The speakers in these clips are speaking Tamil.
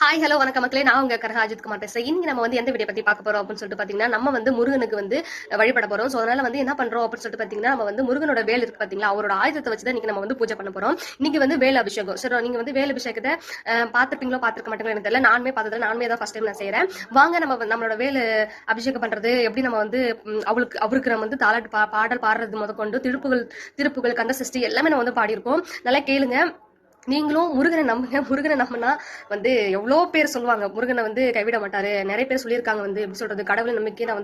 ஹாய் ஹலோ வணக்கம் மக்களே, நான் உங்க கரஹா அஜித் குமார் பேசுறேன். இன்னைக்கு நம்ம வந்து எந்த வீடியோ பத்தி பார்க்க போறோம் அப்படின்னு சொல்லிட்டு பாத்தீங்கன்னா, நம்ம வந்து முருகனுக்கு வந்து வழிபட போறோம். சோ அதனால வந்து என்ன பண்றோம் அப்படின்னு சொல்லிட்டு பாத்தீங்கன்னா, நம்ம வந்து முருகனோட வேல் இருக்கு பாத்தீங்களா, அவரோட ஆயுதத்தை வச்சுதான் இன்னைக்கு நம்ம வந்து பூஜை பண்ண போறோம். இன்னைக்கு வந்து வேல் அபிஷேகம். சரி, நீங்க வந்து வேல் அபிஷேகத்தை பாத்துருப்பீங்களோ பாத்துருக்க மாட்டீங்களோ எனக்கு தெரியல. நானுமே தான் ஃபர்ஸ்ட் டைம் நான் செய்யறேன். வாங்க நம்மளோட வேல் அபிஷேகம் பண்றது எப்படி, நம்ம வந்து அவருக்கு நம்ம வந்து தாலாட்டு பாடல் பாடுறது முதற்கொண்டு திருப்புகள் கந்த சஷ்டி எல்லாமே நம்ம வந்து பாடியிருக்கோம். நல்லா கேளுங்க. நீங்களும் முருகனை நம்புங்க. முருகனை நம்பினா வந்து எவ்வளோ பேர் சொல்லுவாங்க முருகனை வந்து கைவிட மாட்டாரு. நிறைய பேர் சொல்லியிருக்காங்க வந்து எப்படி சொல்றது, கடவுள் நம்பிக்கை நான்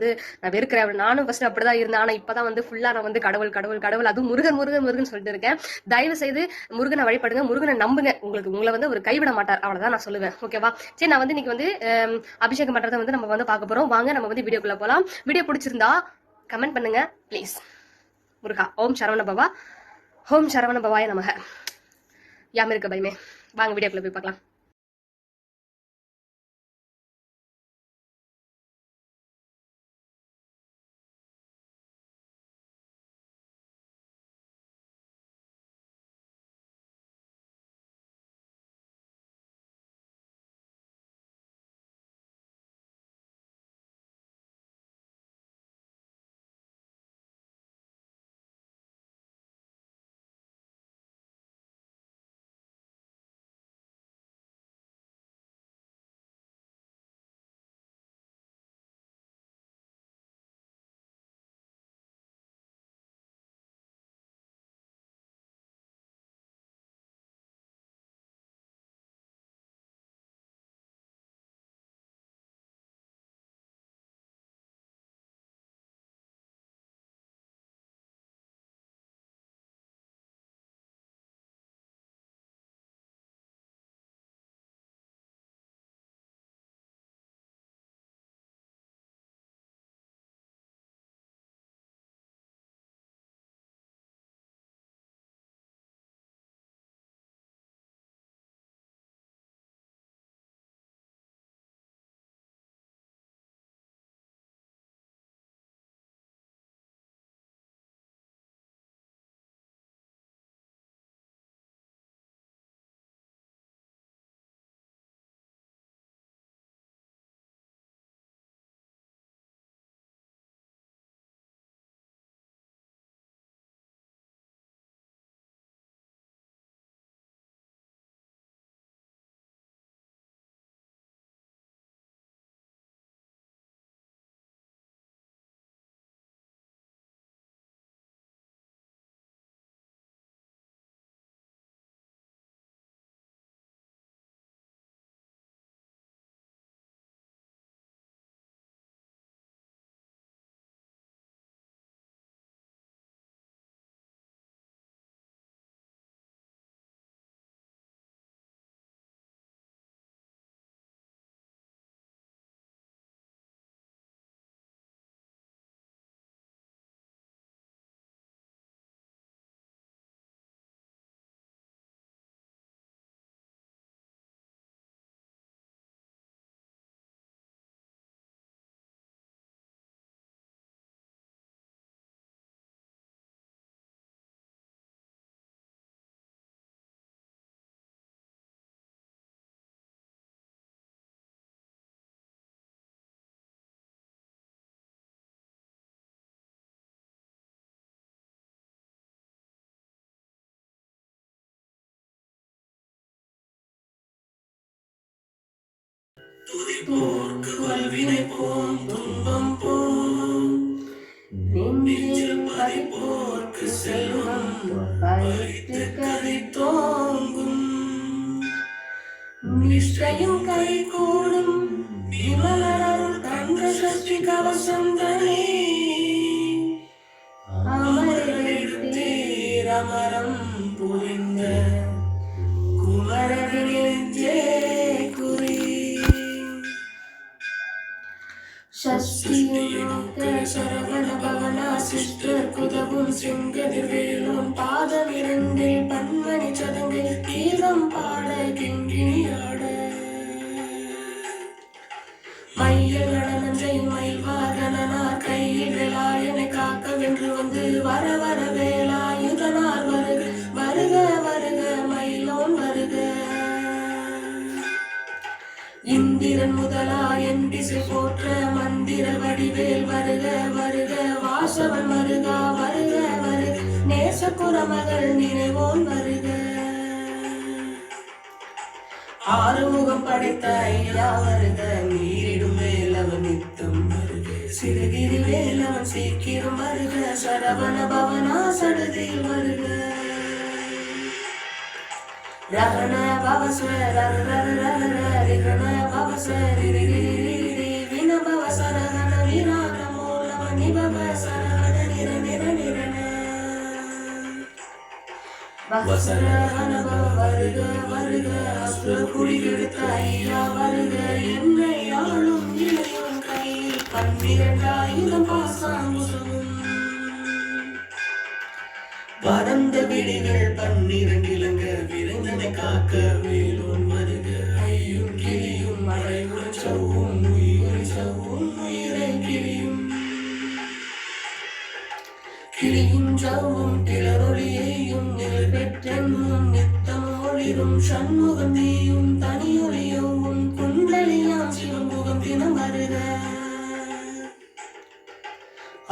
வெறுக்கிறேன். நானும் ஃபர்ஸ்ட் அப்படிதான் இருந்தேன். ஆனா இப்பதான் வந்து ஃபுல்லா நான் வந்து கடவுள் கடவுள் கடவுள் அதுவும் முருகன் முருகன் முருகன் சொல்லிட்டு இருக்கேன். தயவு செய்து முருகனை வழிபடுங்க, முருகனை நம்புங்க. உங்களை வந்து ஒரு கைவிட மாட்டார், அவ்வளவுதான் நான் சொல்லுவேன். ஓகேவா? சரி, நான் வந்து இன்னைக்கு வந்து அபிஷேகம் பண்றதை வந்து நம்ம வந்து பார்க்க போறோம். வாங்க நம்ம வந்து வீடியோக்குள்ள போலாம். வீடியோ பிடிச்சிருந்தா கமெண்ட் பண்ணுங்க ப்ளீஸ். முருகா ஓம் சரவண பவா, ஓம் சரவண பவாய நமக. யாம இருக்க பயமே. வாங்க வீடியோக்குள்ள போய் பார்க்கலாம். வல்வினை போம் துன்பம் போம் நெஞ்சில் பதிப்போர்க்கு செல்வம் பறித்து கதி தோங்கும் நிஷ்டையும் கை கூடும் விமலரும் கந்த சஷ்டி கவசம் தனே அமரெடுத்தீர் அமரம் புரிந்த குமரவினே குறி ஷஷ்டியோக சரவண பவனா சிஸ்டர் குதவும் சிங்கதிர்வேலும் பாதமிரண்டில் பன்மணி சதங்கில் கீதம் பாட கிங்கிணியாட மையல் நடனம் செய்யும் மயில்வாகனார் கையில் வேலாயனை காக்க வென்று வந்து வர வர வேலாயுத குரமகள் நினைவோன் வருக. ஆறுமுகம் படைத்த ஐயா வருக, நீரிடும் வேலவன் நித்தம் வருக. சிறுகிரி வேலவன் சீக்கிரம் வருக, சரவண பவனா சடுதியில் வருக. ரகண பவச ரர ரர ரர ரிகண பவச ரிரி ரிரி ரிரி வினபவ சரகண விரான மூலம நிபவ சரகண நிர நிர நிரண. வசரகணபவ வருக வருக, அசுர குடிகெடுத்த ஐயா வருக. என்னை ஆளும் இளையோன் கையில் 12,000 பாசாங்குசமும். பரந்த விழிகள் 12 இலங்க விரைந்தனை காக்க வேலோன் வருக. ஐயும் கிளியும் மழையுடன் சவ்வும் உயிரை சவ்வும் உயிரை கிளியும். கிளியும் சவ்வும் கிளரொளியையும் நிழல் பெற்றென்னும் நித்தமும் ஒளிரும் சண்முகம் தீயும் தனியொளியவும் குண்டலியாம் சிவமுகம் தினம் வருக.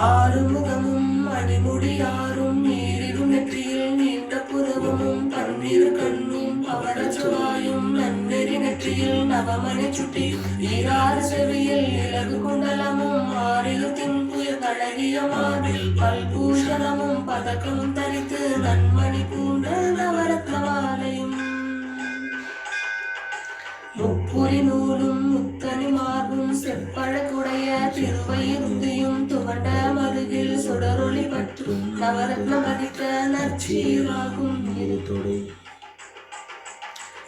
ஆறுமுகமும் அணிமுடியாரும் நீரிடும் நெற்றியில் நீண்ட புறவமும் 12 கண்ணும் பவரச்சுவாயும் நன்னெறி நெற்றியில் நவமணி சுட்டி ஈராறு செவியில் இலகு குண்டலமும் ஆரியத்தின் புயல் அழகிய மார்பில் பல்பூஷணமும் பதக்கமும் தரித்து நன்மணி பூண்ட நவரத்ன மாலையும். முப்புரி நூலும் முத்தனி மார்பும் செப்பழக்குடைய திருவயிருத்தியும் துவண்ட மருகில் சுடரொளி பற்றும் நவரத்ன பதித்த நற்சீராகும்.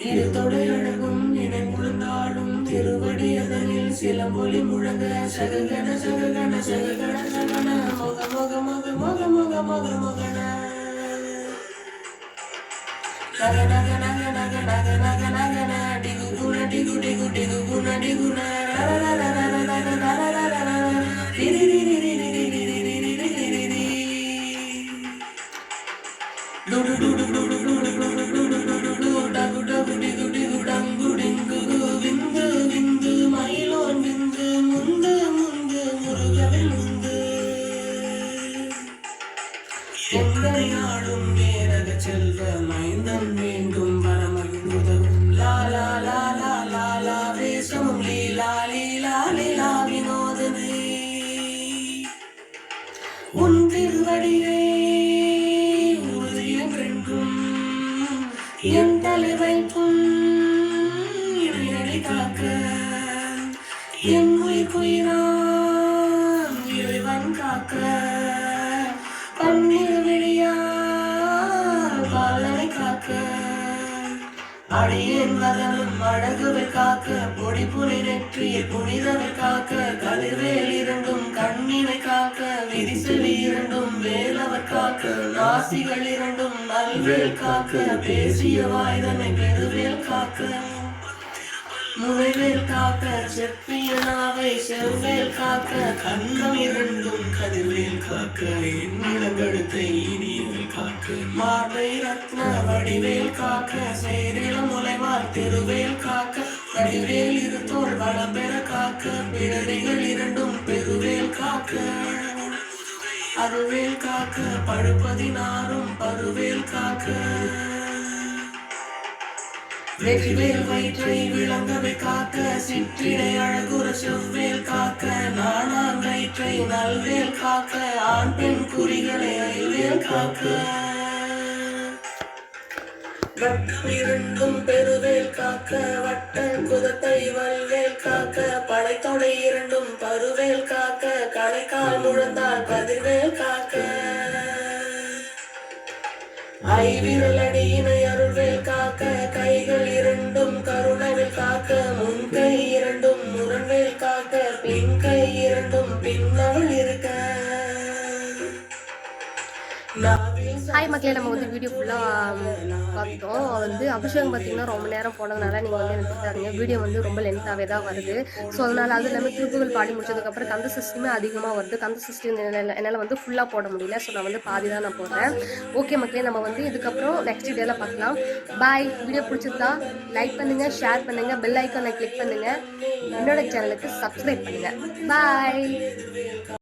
இருதொடை அழகும் இணைமுழந்தாடும் திருவடி அதனில் சிலம்பொலி முழங்க சககன சககன சககன சகன மொக மொக மொக மொக மொக மொக மொகன. நக நக நக நக நக நக நகன டிகு குண டிகு டிகு டிகு குண டிகுண ரர ரர ரர ரர ரர ரர ரர ரிரி ரிரி ரிரி ரிரி ரிரி ரிரி ரிரி ரி. டுடு டுடு டுடு டுடு டுடு டுடு டுடு டு டகு டகு டிகு டிகு டங்கு டிங்கு விந்து விந்து மயிலோன் விந்து முந்து முந்து முருகவில் முந்து. எந்தனை ஆடும் நேரக செல்வ மைந்தன் வேண்டும் வரமகிழ் உதவும். லாலா லாலா லாலா வேஷமும் லீலா லீலா லீலா வினோதமே. உன் திருவடியே உறுதியென்றும் என் தலை வைப்பும் இறையடி காக்க. என் உயிர்க்குயிராம் இறைவன் காக்க. பன்னிரு விழியால் பாலனை காக்க. அடியேன் வதனும் அழகுவை காக்க. பொடி புனை நெற்றியில் புனிதவை காக்க. கதிர்வேல் இரண்டும் கண்ணினை காக்க. விரிசெவி இரண்டும் வேலவர் காக்க. நாசிகள் இரண்டும் நல்வேல் காக்க. பேசிய வாய்தனை பெருவேல் காக்க. முனைவேல் காக்க. செப்பிய நாவை செவ்வேல் காக்க. கண்ணம் இரண்டும் கதிர்வேல் காக்க. எண்ணிலங்கடுத்தை இனியவேல் காக்க. மார்பை ரத்ன வடிவேல் காக்க. சேரில முளைவார் திருவேல் காக்க. வடிவேல் இருத்தோள் வளம் பெற காக்க. பிடரிகள் இரண்டும் பெருவேல் காக்க. அருவேல் காக்க. படுப்பதினாரும் பருவேல் காக்க. வெற்றிவேல் வயிற்றை விளங்கவை காக்க. சிற்றிடை அழகுற செவ்வேல் காக்க. நானான் வயிற்றை நல்வேல் காக்க. ஆண் பெண் குறிகளை ஐவேல் காக்க. இரண்டும் பெருவேல் காக்க. வட்டன் குதத்தை வல்வேல் காக்க. படைத்தொடை இரண்டும் பருவேல் காக்க. கணைக்கால் முழந்தால் கதிர்வேல் காக்க. ஐவிரல் அடியினை அருள்வேல் காக்க. கைகள் இரண்டும் கருணவேல் காக்க. முன்கை இரண்டும் முரண்வேல் காக்க. பின்கை இரண்டும் பின்னவள் இருக்க. ஹாய் மக்களே, நம்ம வந்து வீடியோ ஃபுல்லாக பார்த்தோம். வந்து அபிஷேகம் பார்த்தீங்கன்னா ரொம்ப நேரம் போனதுனால நீங்கள் வந்து எனக்கு தரீங்க. வீடியோ வந்து ரொம்ப லென்த்தாகவே தான் வருது. ஸோ அதனால் அது எல்லாமே திருப்புகள் பாடி முடிச்சதுக்கப்புறம் கந்த சஷ்டியுமே அதிகமாக வருது. கந்த சஷ்டி என்னால் வந்து ஃபுல்லாக போட முடியல. ஸோ நான் வந்து பாதி தான் நான் போடுறேன். ஓகே மக்களே, நம்ம வந்து இதுக்கப்புறம் நெக்ஸ்ட் வீடியோவில் பார்க்கலாம். பாய். வீடியோ பிடிச்சிருந்தா லைக் பண்ணுங்கள், ஷேர் பண்ணுங்கள், பெல் ஐக்கானை கிளிக் பண்ணுங்கள், என்னோட சேனலுக்கு சப்ஸ்கிரைப் பண்ணுங்கள். பாய்.